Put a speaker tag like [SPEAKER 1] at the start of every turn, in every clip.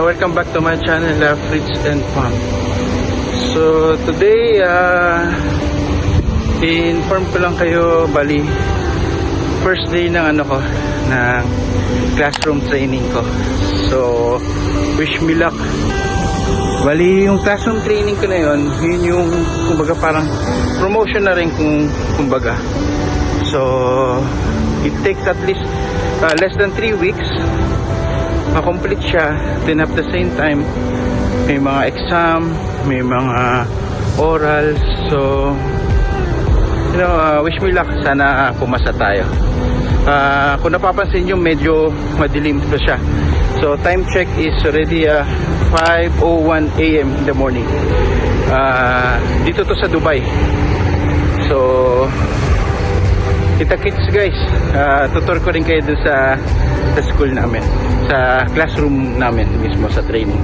[SPEAKER 1] welcome back to my channel, Fritz and Pam. So today, i-inform ko lang kayo, bali first day ng ng classroom training ko. So wish me luck. Bali yung classroom training ko na yun yung kumbaga parang promotion na rin kumbaga. So it takes at least less than 3 weeks ma-complete siya. Then at the same time may mga exam, may mga orals. So wish me luck, sana pumasa tayo. Kung napapansin nyo, medyo madilim pa siya. So time check is already 5:01 AM in the morning. Dito to sa Dubai. So kita-kits guys, tutor ko rin kayo dun sa school namin, sa classroom namin mismo, sa training,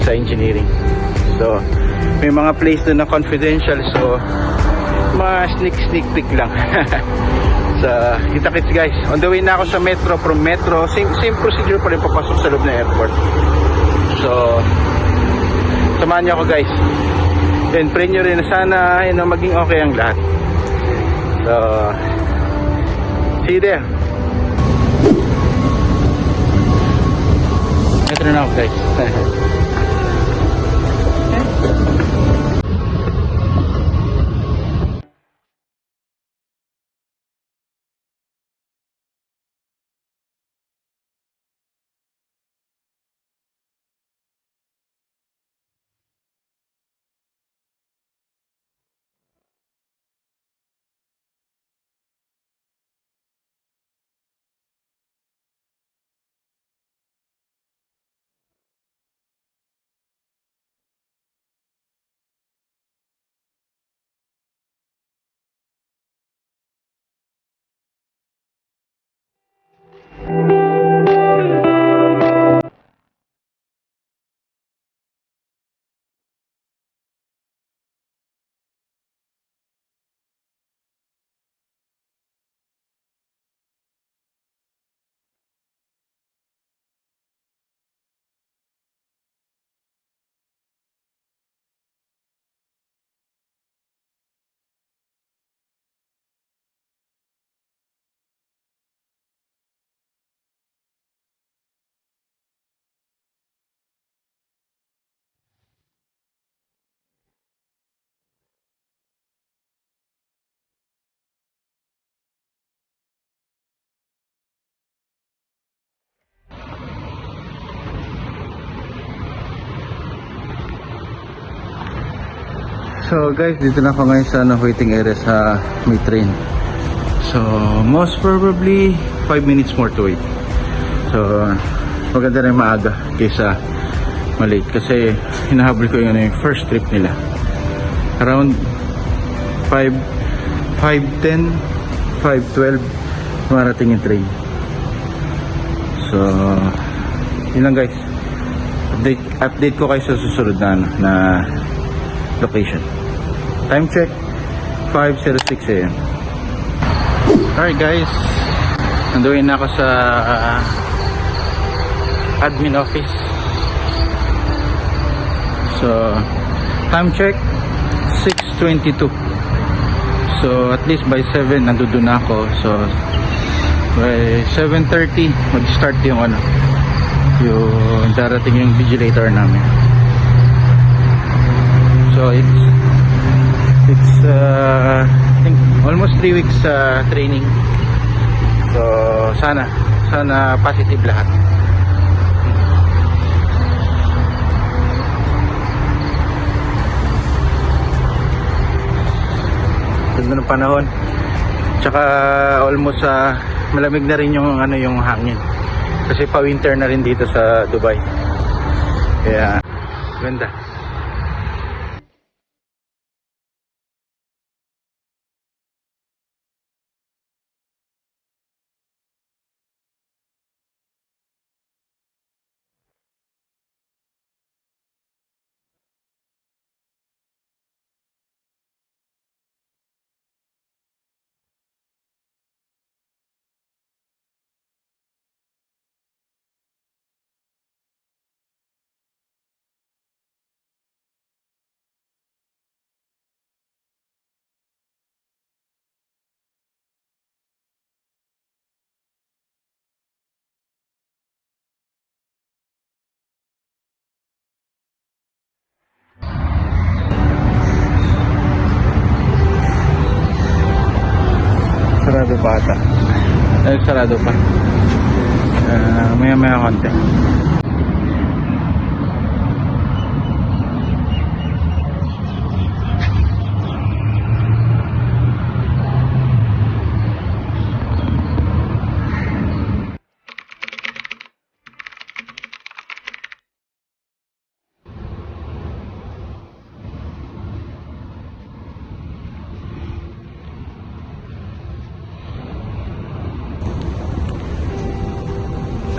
[SPEAKER 1] sa engineering. So may mga place dun na confidential, so mga sneak peek lang. So kita-kits guys, on the way na ako sa metro. From metro, same procedure pa rin papasok sa loob ng airport. So samahan niyo ako guys, then pray nyo rin na sana maging okay ang lahat. So see you there. Ito na ako guys. So guys, dito na ako ngayon sa waiting area sa may train. So most probably 5 minutes more to wait. So maganda rin maaga kaysa malate, kasi hinahabol ko yung first trip nila. Around 5:10, 5:12 marating yung train. So yun lang guys, update ko kayo sa susunod na location. Time check 5:06 AM. Alright guys, nanduin na ako sa admin office. So time check 6:22. So at least by 7 nandoon na ako. So by 7:30 mag-start yung yung darating yung vigilator namin. So it's I think almost 3 weeks training. So sana positive lahat. Ganda ng panahon. Tsaka almost malamig na rin yung yung hangin. Kasi pa winter na rin dito sa Dubai. Kaya ganda. sarado pa ata. Sarado pa. Maya konti.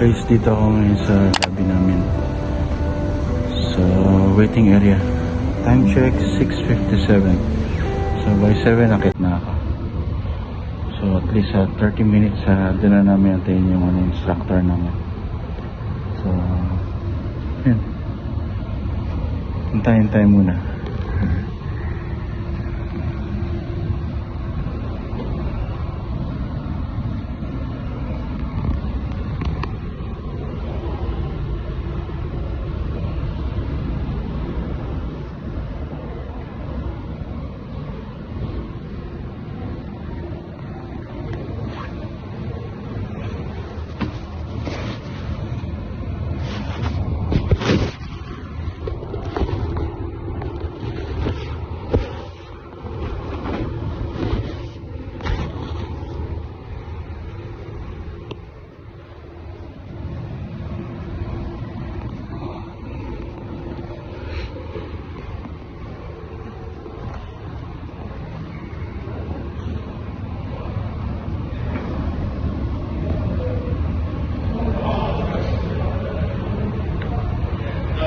[SPEAKER 1] Guys, dito ako ngayon sa lobby namin. So, waiting area. Time check, 6:57. So, by 7, nakit na ako. So, at least 30 minutes doon na namin antayin yung instructor namin. So, yun. Hintayin muna.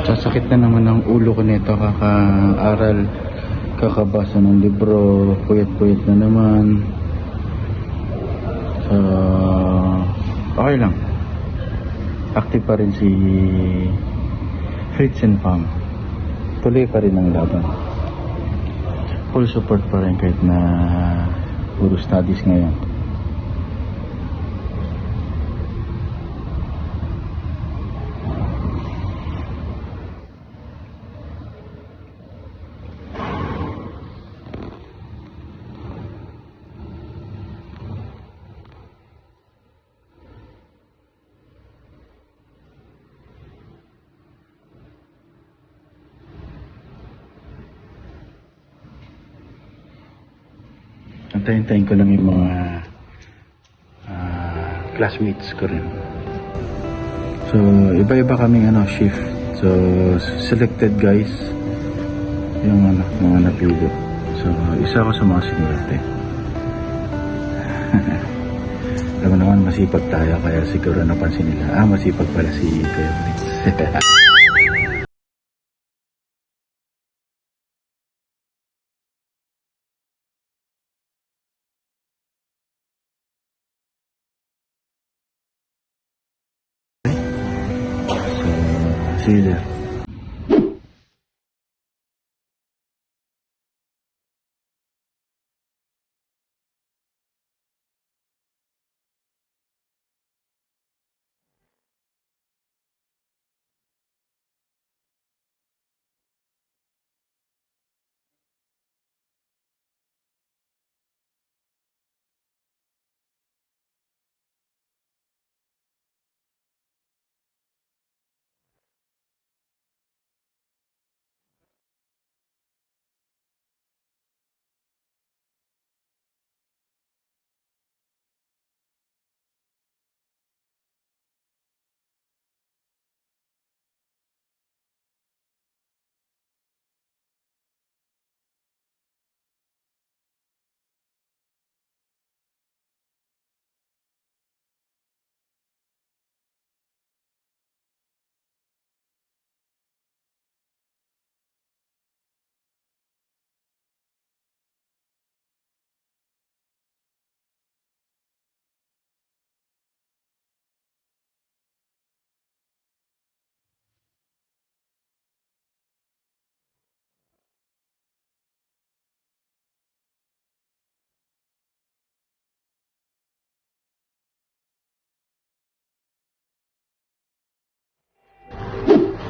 [SPEAKER 1] Sasakit na naman ang ulo ko nito, kakaaral, kakabasa ng libro, puyat-puyat na naman. So, okay lang. Active pa rin si Fritz and Pam. Tuloy pa rin ang laban. Full support pa rin kahit na puro studies ngayon. Antayin ko lang yung mga classmates ko rin. So, iba-iba kaming shift. So, selected guys yung mga napili. So, isa ako sa mga sinulate. Alam mo naman, masipag tayo, kaya siguro napansin nila, masipag pala si Kuya Fritz. See you there.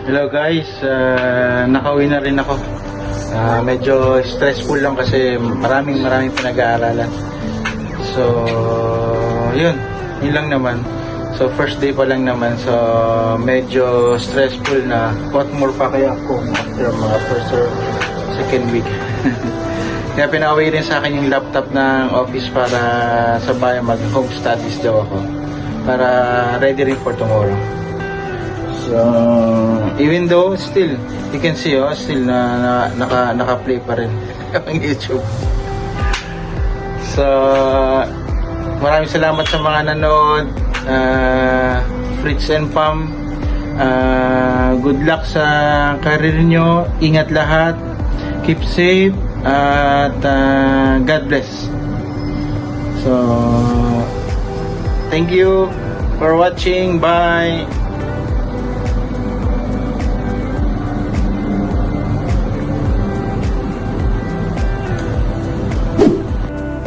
[SPEAKER 1] Hello guys, nakauwi na rin ako. Medyo stressful lang kasi maraming pinag-aaralan. So, yun lang naman. So, first day pa lang naman. So, medyo stressful na. What more pa kaya kung after mga first or second week. Kaya pinauwi rin sa akin yung laptop ng office para sa bahay mag-home studies daw ako. Para ready rin for tomorrow. So, even though still, you can see, still naka-play pa rin ang YouTube. So, maraming salamat sa mga nanood. Fritz and Pam, good luck sa career nyo. Ingat lahat. Keep safe. At God bless. So, thank you for watching. Bye.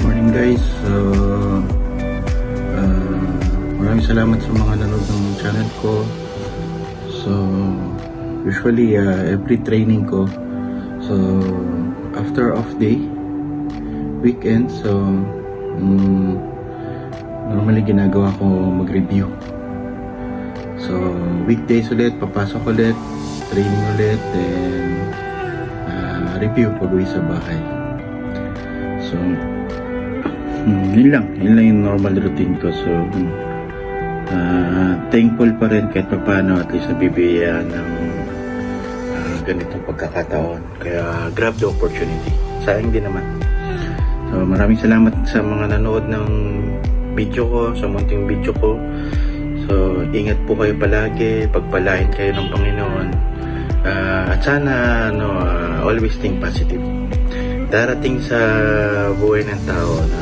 [SPEAKER 1] Morning guys. So, maraming salamat sa mga nanood ng channel ko. So, usually every training ko, so after off day, weekend, so normally ginagawa ko mag-review. So, weekdays ulit, papasok ulit, training ulit, then review pag-uwi sa bahay. So, yun lang yung normal routine ko. So, thankful pa rin kahit paano, at least nabibigyan ng ganitong pagkakataon. Kaya grab the opportunity. Sayang din naman. So, maraming salamat sa mga nanood ng video ko, sa munting video ko. So, ingat po kayo palagi, pagpalain kayo ng Panginoon. At sana always think positive. Darating sa buhay ng tao na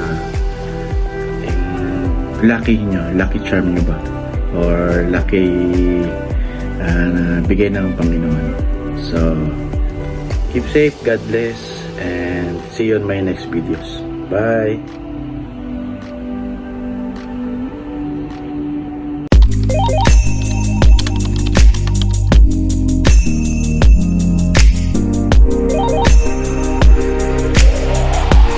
[SPEAKER 1] lucky nyo, lucky charm nyo ba? Or lucky na bigay ng Panginoon. So, keep safe, God bless, and see you on my next videos. Bye!